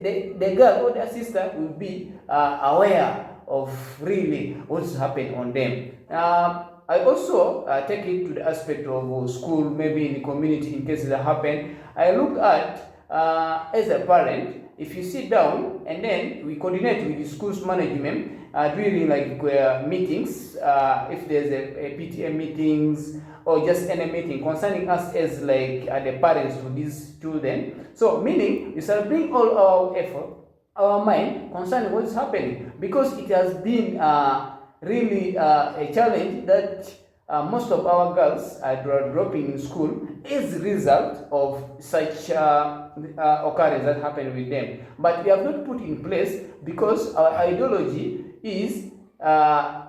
the girl or the sister will be aware of really what's happened on them. I also take it to the aspect of school, maybe in the community, in case that happen. I look at as a parent, if you sit down and then we coordinate with the school's management during like meetings, if there's a PTA meetings or just any meeting concerning us as like the parents to these children. So meaning we shall bring all our effort, our mind concerning what is happening, because it has been really a challenge that most of our girls are dropping in school is a result of such occurrence that happened with them. But we have not put in place, because our ideology is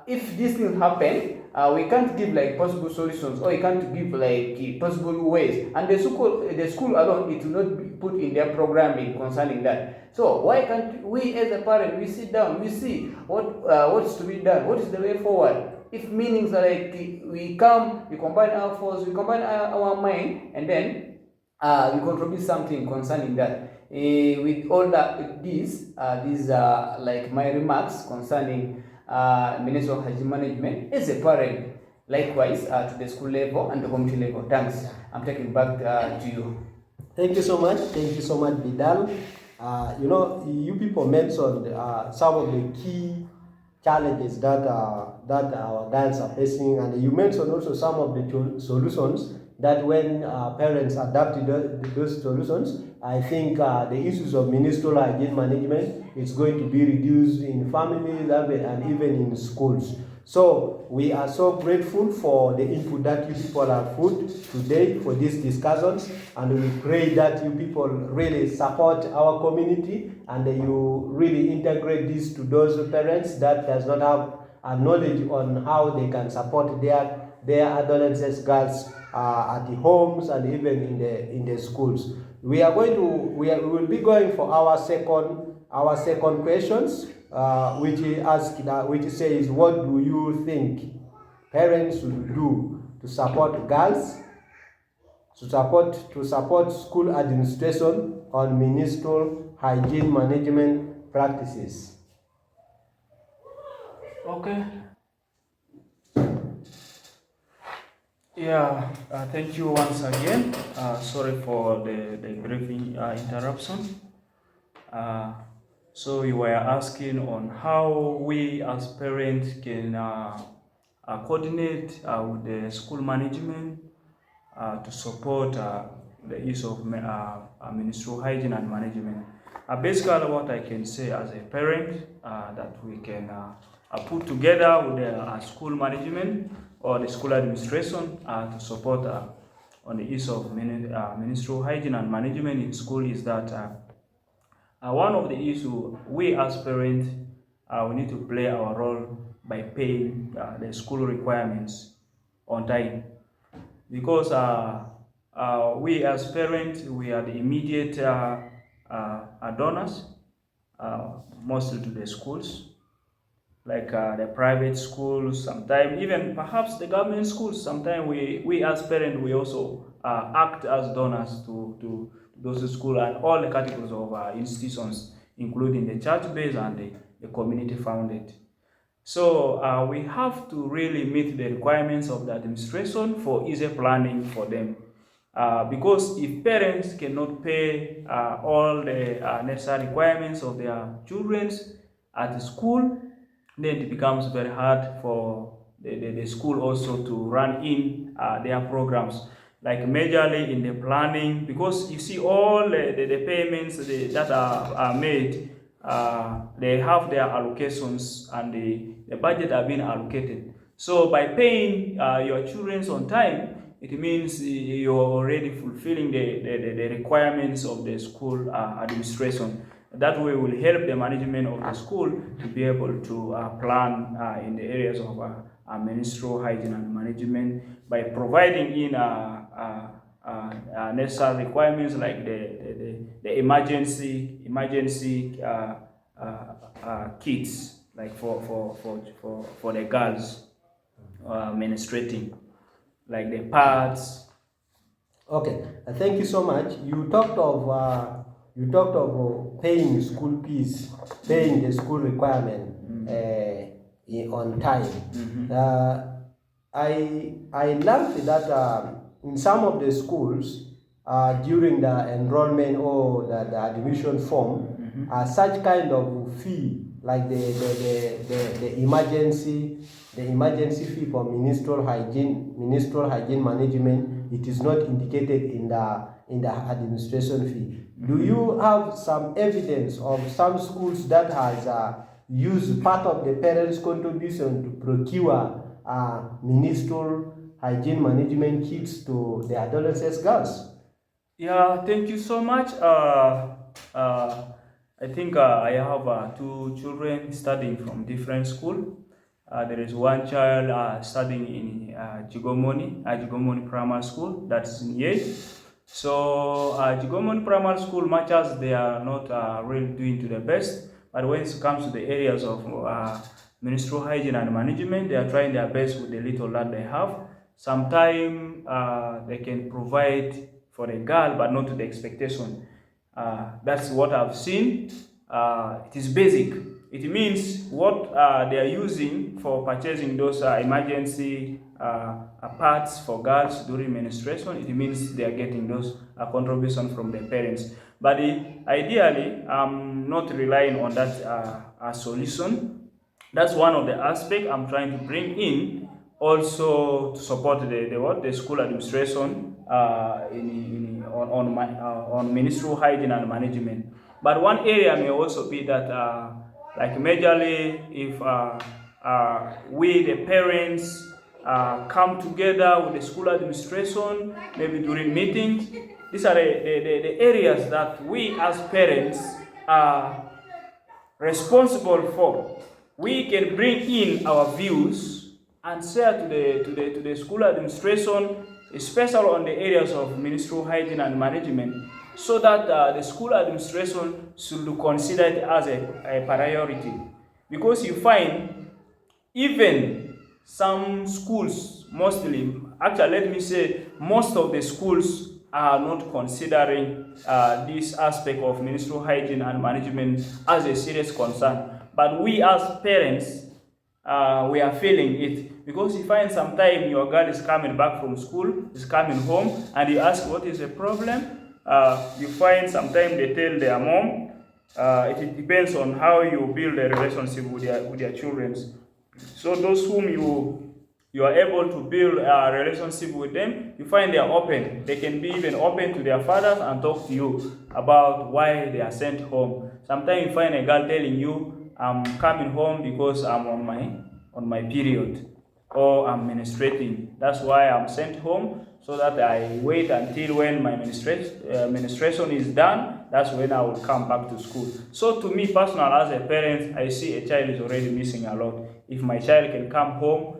if this thing happen, we can't give like possible solutions, or we can't give like possible ways, and the school alone, it will not be put in their programming concerning that. So why can't we as a parent, we sit down, we see what's to be done, what is the way forward? If meanings are like we come, we combine our force, we combine our mind, and then we contribute something concerning that. With all that, these are like my remarks concerning Ministry of Hygiene Management as a parent, likewise to the school level and the community level. Thanks. I'm taking back to you. Thank you so much. Thank you so much, Vidal. You people mentioned some of the key challenges that our girls are facing, and you mentioned also some of the solutions that when parents adapt those solutions, I think the issues of ministerial hygiene management is going to be reduced in families and even in schools. So we are so grateful for the input that you people have put today for these discussions, and we pray that you people really support our community and you really integrate this to those parents that does not have a knowledge on how they can support their adolescent girls at the homes and even in the schools. We will be going for our second questions, which says, what do you think parents should do to support girls, to support school administration on ministerial hygiene management practices? Okay. Yeah, thank you once again. Sorry for the brief interruption. So you were asking on how we as parents can coordinate with the school management to support the use of ministerial hygiene and management. Basically, what I can say as a parent that we can put together with the school management or the school administration to support on the use of ministerial hygiene and management in school is that one of the issues we as parents we need to play our role by paying the school requirements on time, because we as parents, we are the immediate donors mostly to the schools, like the private schools, sometimes even perhaps the government schools. Sometimes we as parents, we also act as donors to those schools and all the categories of institutions, including the church-based and the community-founded. So we have to really meet the requirements of the administration for easy planning for them. Because if parents cannot pay all the necessary requirements of their children at the school, then it becomes very hard for the school also to run in their programs, like majorly in the planning, because you see all the payments that are made, they have their allocations and the budget are being allocated. So by paying your children on time, it means you're already fulfilling the requirements of the school administration. That way will help the management of the school to be able to plan in the areas of ministerial hygiene and management by providing in necessary requirements like the emergency kits, like for the girls menstruating, like the pads. Okay, thank you so much. You talked of you talked of paying school fees, paying the school requirement on time. I learned that in some of the schools, during the enrollment or the admission form, such kind of fee, like the emergency fee for ministerial hygiene management, it is not indicated in the administration fee. Do you have some evidence of some schools that has used part of the parents' contribution to procure ministerial hygiene management kits to the adolescent girls? Yeah, thank you so much. I think I have 2 children studying from different school. There is one child studying in Jigomoni Primary School, that's in Ye. So Jigomoni Primary School, much as they are not really doing to the best, but when it comes to the areas of ministerial hygiene and management, they are trying their best with the little that they have. Sometimes they can provide for a girl, but not to the expectation. That's what I've seen. It is basic. It means what they are using for purchasing those emergency parts for girls during menstruation. It means they are getting those contributions from their parents. But ideally, I'm not relying on that solution. That's one of the aspects I'm trying to bring in, also to support the school administration on ministerial hygiene and management. But one area may also be that, like majorly, if we the parents come together with the school administration, maybe during meetings, these are the areas that we as parents are responsible for. We can bring in our views and share to the school administration, especially on the areas of ministerial hygiene and management, so that the school administration should consider it as a priority. Because you find even some schools, actually let me say most of the schools are not considering this aspect of ministerial hygiene and management as a serious concern. But we as parents, we are feeling it, because you find sometimes your girl is coming back from school, is coming home, and you ask what is the problem. You find sometimes they tell their mom. It depends on how you build a relationship with your children. So those whom you are able to build a relationship with them, you find they are open. They can be even open to their fathers and talk to you about why they are sent home. Sometimes you find a girl telling you, I'm coming home because I'm on my period, or I'm menstruating. That's why I'm sent home, so that I wait until when my menstruation is done. That's when I will come back to school. So to me personally, as a parent, I see a child is already missing a lot. If my child can come home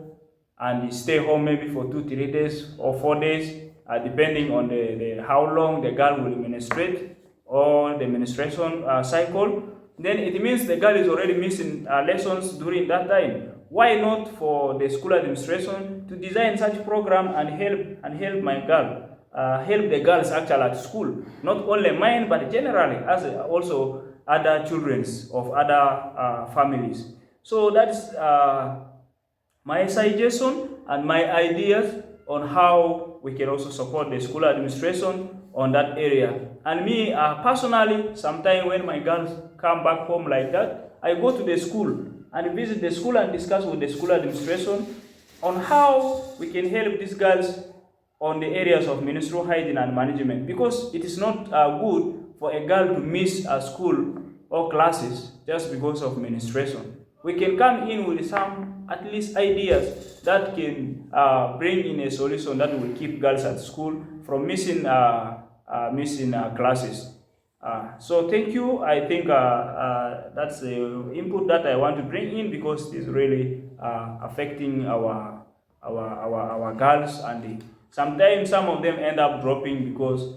and stay home maybe for 2-3 days or 4 days, depending on the how long the girl will menstruate or the menstruation cycle, then it means the girl is already missing lessons during that time. Why not for the school administration to design such program and help my girl, help the girls actually at school, not only mine but generally as also other childrens of other families. So that's my suggestion and my ideas on how we can also support the school administration on that area. And me personally, sometimes when my girls come back home like that, I go to the school and visit the school and discuss with the school administration on how we can help these girls on the areas of menstrual hygiene and management, because it is not good for a girl to miss a school or classes just because of menstruation. We can come in with some at least ideas that can bring in a solution that will keep girls at school from missing classes. So thank you. I think that's the input that I want to bring in, because it's really affecting our girls, and sometimes some of them end up dropping because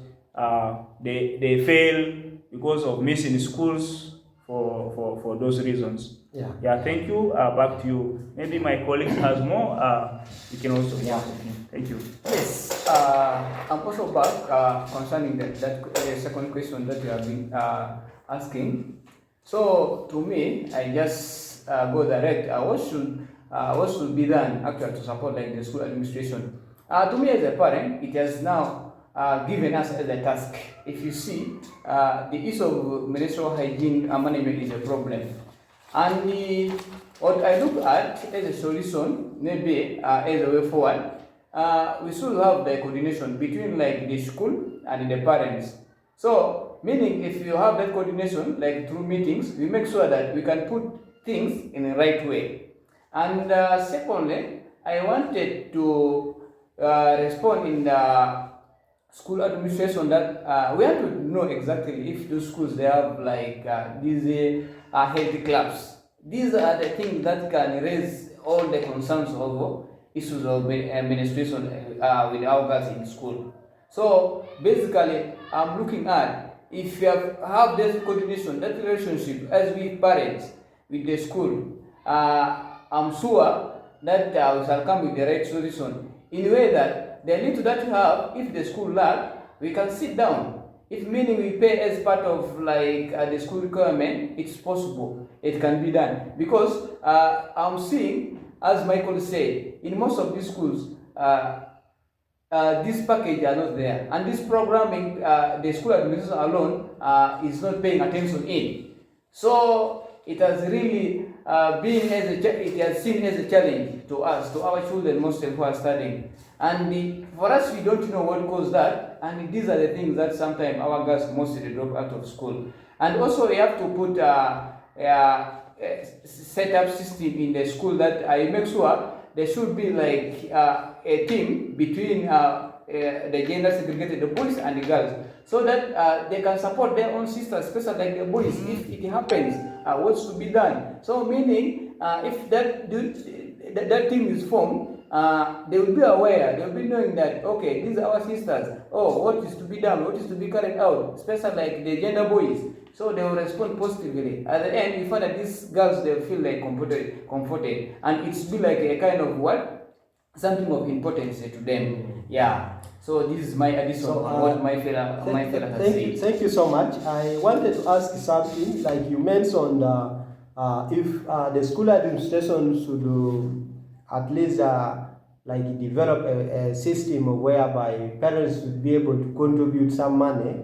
they fail because of missing schools for those reasons. Yeah. Yeah, thank you. Back to you. Maybe my colleague has more. You can also. Yeah. Thank you. Yes, I'm also back concerning the second question that you have been asking. So to me, I just go direct. What should be done actually to support like the school administration? To me as a parent, it has now given us as a task. If you see, the issue of menstrual hygiene management is a problem, and what I look at as a solution, maybe as a way forward, we should have the coordination between like the school and the parents. So, meaning if you have that coordination, like through meetings, we make sure that we can put things in the right way. And secondly, I wanted to respond in the school administration that we have to know exactly if those schools they have like these healthy clubs. These are the things that can raise all the concerns of issues of administration with our girls in school. So basically, I'm looking at if you have this coordination, that relationship as we parents with the school, I'm sure that we shall come with the right solution in a way that the little that we have, if the school lack, we can sit down. If meaning we pay as part of like the school requirement, it's possible. It can be done because I'm seeing, as Michael said, in most of these schools, this package are not there, and this programming, the school administration alone is not paying attention in. So it has really it has seen as a challenge to us, to our children, mostly who are studying. And for us, we don't know what caused that, and these are the things that sometimes our girls mostly drop out of school. And also, we have to put set up system in the school that I make sure there should be like a team between the gender segregated, the boys and the girls, so that they can support their own sisters, especially like the boys. If it happens, what's to be done? So meaning, if that team is formed, they will be aware, they will be knowing that, okay, these are our sisters, oh, what is to be done, what is to be carried out, especially like the gender boys. So they will respond positively. At the end, we find that these girls, they feel like comforted, and it's be like a kind of what? Something of importance to them. Yeah. So this is my addition on what my fellow has said. Thank you so much. I wanted to ask something, like you mentioned, if the school administration should at least like develop a system whereby parents would be able to contribute some money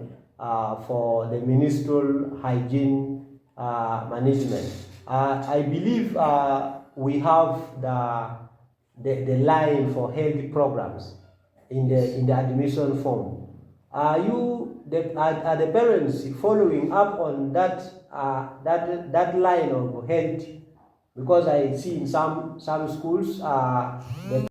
for the menstrual hygiene management. I believe we have the line for health programs in the admission form. Are the parents following up on that line of health? Because I see in some schools the